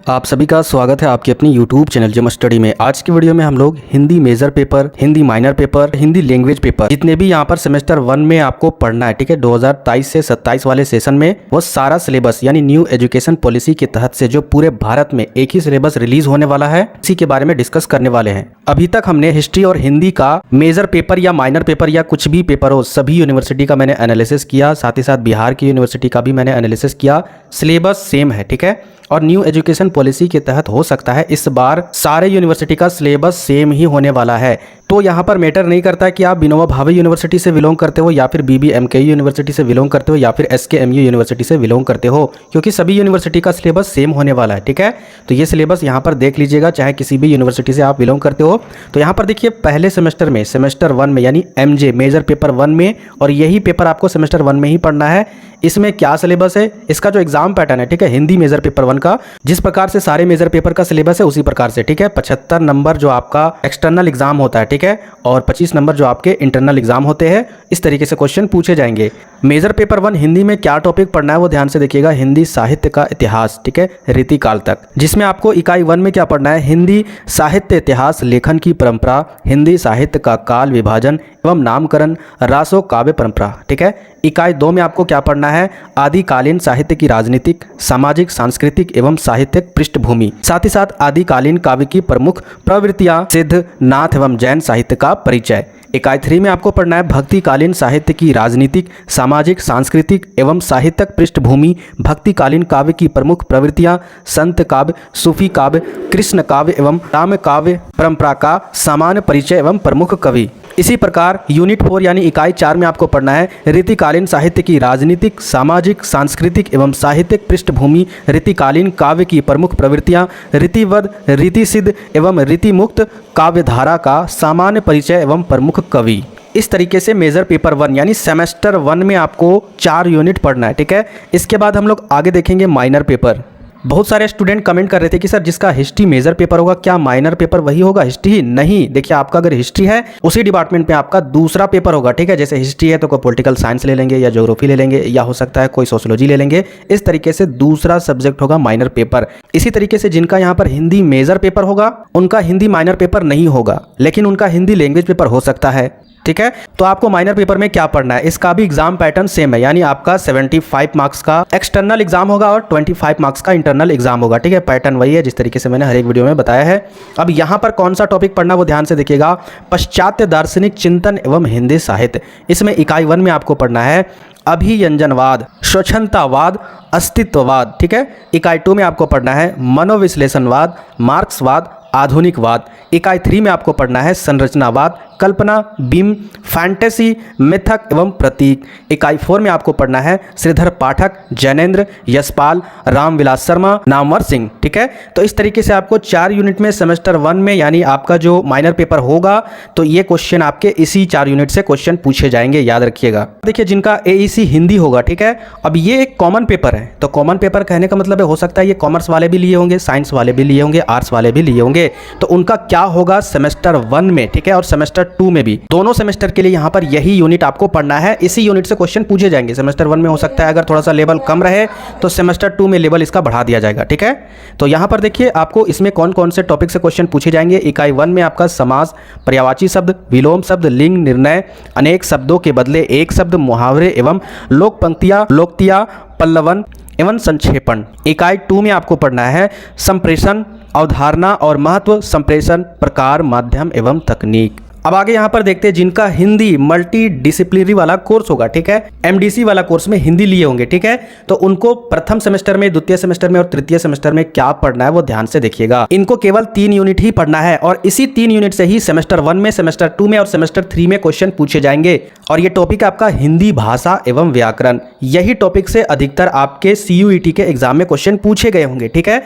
आप सभी का स्वागत है आपके अपनी YouTube चैनल जम स्टडी में। आज की वीडियो में हम लोग Hindi major paper, Hindi minor paper, Hindi language paper जितने भी यहाँ पर सेमेस्टर 1 में आपको पढ़ना है, ठीक है, 2023 से 27 वाले सेशन में वो सारा सिलेबस यानी न्यू एजुकेशन पॉलिसी के तहत से जो पूरे भारत में एक ही सिलेबस रिलीज होने वाला है, इसी के बारे में डिस्कस करने वाले हैं। अभी तक हमने हिस्ट्री और हिंदी का मेजर पेपर या माइनर पेपर या कुछ भी पेपर हो, सभी यूनिवर्सिटी का मैंने एनालिसिस किया, साथ ही साथ बिहार की यूनिवर्सिटी का भी मैंने एनालिसिस किया। सिलेबस सेम है, ठीक है, और न्यू एजुकेशन पॉलिसी के तहत हो सकता है इस बार सारे यूनिवर्सिटी का सिलेबस सेम ही होने वाला है। तो यहाँ पर मैटर नहीं करता है कि आप विनोबा भावे यूनिवर्सिटी से बिलोंग करते हो या फिर बीबीएमकेयू यूनिवर्सिटी से बिलोंग करते हो या फिर एसकेएमयू यूनिवर्सिटी से बिलोंग करते हो, क्योंकि सभी यूनिवर्सिटी का सिलेबस सेम होने वाला है, ठीक है। तो ये सिलेबस यहाँ पर देख लीजिएगा, चाहे किसी भी यूनिवर्सिटी से आप बिलोंग करते हो। तो यहाँ पर देखिए पहले सेमेस्टर में, सेमेस्टर 1 में यानी एमजे मेजर पेपर 1 में, और यही पेपर आपको सेमेस्टर 1 में ही पढ़ना है। इसमें क्या सिलेबस है, इसका जो एग्जाम पैटर्न है, ठीक है, हिंदी मेजर पेपर 1 का जिस प्रकार से सारे मेजर पेपर का सिलेबस है उसी प्रकार से, ठीक है। 75 नंबर जो आपका एक्सटर्नल एग्जाम होता है, ठीक है, और 25 नंबर जो आपके इंटरनल एग्जाम होते हैं, इस तरीके से क्वेश्चन पूछे जाएंगे। मेजर पेपर 1 हिंदी में क्या टॉपिक पढ़ना है वो ध्यान से देखिएगा। हिंदी साहित्य का इतिहास, ठीक है, रीतिकाल तक, जिसमें आपको इकाई 1 में क्या पढ़ना है, हिंदी साहित्य इतिहास, लेखन की परंपरा, हिंदी साहित्य का काल विभाजन एवं नामकरण, रासो काव्य परंपरा, ठीक है। इकाई 2 में आपको क्या पढ़ना है, आदिकालीन साहित्य की राजनीतिक, सामाजिक, सांस्कृतिक एवं साहित्यिक पृष्ठभूमि, साथ ही साथ आदिकालीन काव्य की प्रमुख प्रवृत्तियां, सिद्ध, नाथ एवं जैन साहित्य का परिचय। इकाई 3 में आपको पढ़ना है भक्तिकालीन साहित्य की राजनीतिक, सामाजिक, सांस्कृतिक एवं साहित्यिक पृष्ठभूमि, भक्तिकालीन काव्य की प्रमुख प्रवृत्तियां, संत काव्य, सूफी काव्य, कृष्ण काव्य एवं राम काव्य परंपरा का सामान्य परिचय एवं प्रमुख कवि। इसी प्रकार यूनिट 4 यानी इकाई 4 में आपको पढ़ना है रीतिकालीन साहित्य की राजनीतिक, सामाजिक, सांस्कृतिक एवं साहित्यिक पृष्ठभूमि, रीतिकालीन काव्य की प्रमुख प्रवृत्तियां, रीतिवद, रीतिसिद्ध एवं रीतिमुक्त काव्यधारा का सामान्य परिचय एवं प्रमुख कवि। इस तरीके से मेजर पेपर 1 यानी सेमेस्टर 1 में आपको 4 यूनिट पढ़ना है, ठीक है। इसके बाद हम लोग आगे देखेंगे माइनर पेपर। बहुत सारे स्टूडेंट कमेंट कर रहे थे कि सर जिसका हिस्ट्री मेजर पेपर होगा क्या माइनर पेपर वही होगा, हिस्ट्री ही? नहीं, देखिए आपका अगर हिस्ट्री है उसी डिपार्टमेंट में आपका दूसरा पेपर होगा, ठीक है। जैसे हिस्ट्री है तो कोई पॉलिटिकल साइंस ले लेंगे या ज्योग्राफी ले लेंगे या हो सकता है कोई सोशियोलॉजी ले लेंगे। इस तरीके से दूसरा सब्जेक्ट होगा माइनर पेपर। इसी तरीके से जिनका यहाँ पर हिंदी मेजर पेपर होगा उनका हिंदी माइनर पेपर नहीं होगा, लेकिन उनका हिंदी लैंग्वेज पेपर हो सकता है, ठीक है। तो आपको माइनर पेपर में क्या पढ़ना है, इसका भी एग्जाम पैटर्न सेम है, यानी आपका 75 मार्क्स का एक्सटर्नल एग्जाम होगा और 25 मार्क्स का इंटरनल एग्जाम होगा, ठीक है। पैटर्न वही है जिस तरीके से मैंने हर एक वीडियो में बताया है। अब यहाँ पर कौन सा टॉपिक पढ़ना वो ध्यान से देखिएगा, पाश्चात्य दार्शनिक चिंतन एवं हिंदी साहित्य। इसमें इकाई 1 में आपको पढ़ना है अभिव्यंजनवाद, स्वच्छंदतावाद, अस्तित्ववाद, ठीक है। इकाई 2 में आपको पढ़ना है मनोविश्लेषणवाद, मार्क्सवाद, आधुनिकवाद। इकाई 3 में आपको पढ़ना है संरचनावाद, कल्पना, बीम, फैंटेसी, मिथक एवं प्रतीक। इकाई 4 में आपको पढ़ना है श्रीधर पाठक, जैनेन्द्र, यशपाल, रामविलास शर्मा, नामवर सिंह, ठीक है। तो इस तरीके से आपको 4 यूनिट में सेमेस्टर 1 में यानी आपका जो माइनर पेपर होगा तो ये क्वेश्चन आपके इसी 4 यूनिट से क्वेश्चन पूछे जाएंगे, याद रखिएगा। देखिए जिनका एईसी हिंदी होगा, ठीक है, अब ये एक कॉमन पेपर है। तो कॉमन पेपर कहने का मतलब है हो सकता है ये कॉमर्स वाले भी लिए होंगे, साइंस वाले भी लिए होंगे, आर्ट्स वाले भी लिए होंगे। तो उनका क्या होगा सेमेस्टर 1 में, ठीक है, और सेमेस्टर 2 में भी, दोनों सेमेस्टर के लिए यहाँ पर यही यूनिट आपको पढ़ना है। इसी यूनिट से क्वेश्चन पूछे जाएंगे। सेमेस्टर 1 में हो सकता है अगर थोड़ा सा लेवल कम रहे तो सेमेस्टर 2 में लेवल इसका बढ़ा दिया जाएगा, ठीक है। तो यहाँ पर देखिए आपको इसमें कौन कौन से टॉपिक से क्वेश्चन पूछे जाएंगे। इकाई 1 में आपका समास, पर्यायवाची शब्द, विलोम शब्द, लिंग निर्णय, अनेक शब्दों के बदले एक शब्द, मुहावरे एवं लोक पंक्तियां, लोकतियां, पल्लवन एवं संक्षेपण। इकाई 2 में आपको पढ़ना है संप्रेषण, अवधारणा और महत्व, संप्रेषण, प्रकार, माध्यम एवं तकनीक। अब आगे यहाँ पर देखते हैं जिनका हिंदी मल्टी डिसिप्लिनरी वाला कोर्स होगा, ठीक है, एमडीसी वाला कोर्स में हिंदी लिए होंगे, ठीक है। तो उनको प्रथम सेमेस्टर में, द्वितीय सेमेस्टर में और तृतीय सेमेस्टर में क्या पढ़ना है वो ध्यान से देखिएगा। इनको केवल 3 यूनिट ही पढ़ना है और इसी 3 यूनिट से ही सेमेस्टर 1 में, सेमेस्टर 2 में और सेमेस्टर 3 में क्वेश्चन पूछे जाएंगे। और ये टॉपिक आपका हिंदी भाषा एवं व्याकरण, यही टॉपिक से अधिकतर आपके CUET के एग्जाम में क्वेश्चन पूछे गए होंगे, ठीक है।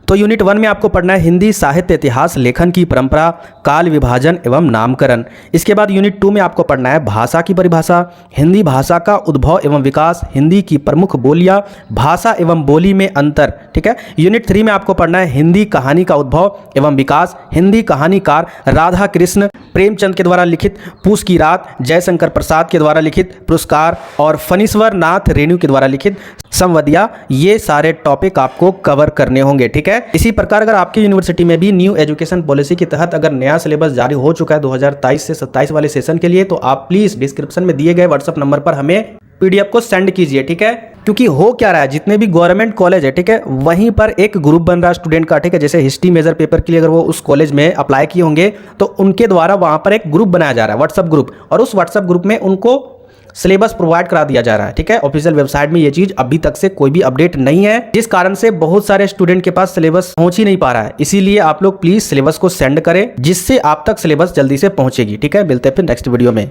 तो यूनिट 1 में आपको पढ़ना है हिंदी साहित्य इतिहास, लेखन की परंपरा, काल विभाजन एवं नामकरण। इसके बाद यूनिट 2 में आपको पढ़ना है भाषा की परिभाषा, हिंदी भाषा का उद्भव एवं विकास, हिंदी की प्रमुख बोलियां, भाषा एवं बोली में अंतर, ठीक है। यूनिट 3 में आपको पढ़ना है हिंदी कहानी का उद्भव एवं विकास, हिंदी कहानीकार राधा कृष्ण प्रेमचंद के द्वारा लिखित पूस की रात, जयशंकर प्रसाद के द्वारा लिखित पुरस्कार और फणीश्वर नाथ रेणु के द्वारा लिखित संवदिया, ये सारे टॉपिक आपको कवर करने होंगे। ठीक है, इसी प्रकार अगर आपकी यूनिवर्सिटी में भी न्यू एजुकेशन पॉलिसी के तहत अगर नया सिलेबस जारी हो चुका है 2023 से 27 वाले सेशन के लिए, तो आप प्लीज डिस्क्रिप्शन में दिए गए व्हाट्सएप नंबर पर हमें पीडीएफ को सेंड कीजिए। ठीक है, क्योंकि हो क्या रहा है, जितने भी गवर्नमेंट कॉलेज है, ठीक है, वहीं पर एक ग्रुप बन रहा है स्टूडेंट का। ठीक है, जैसे हिस्ट्री मेजर पेपर के लिए अगर वो उस कॉलेज में अप्लाई किए होंगे तो उनके द्वारा वहां पर एक ग्रुप बनाया जा रहा है, व्हाट्सएप ग्रुप, और उस व्हाट्सएप ग्रुप में उनको सिलेबस प्रोवाइड करा दिया जा रहा है। ठीक है, ऑफिशियल वेबसाइट में ये चीज अभी तक से कोई भी अपडेट नहीं है, जिस कारण से बहुत सारे स्टूडेंट के पास सिलेबस पहुंच ही नहीं पा रहा है। इसीलिए आप लोग प्लीज सिलेबस को सेंड करें, जिससे आप तक सिलेबस जल्दी से पहुंचेगी। ठीक है, मिलते हैं फिर नेक्स्ट वीडियो में।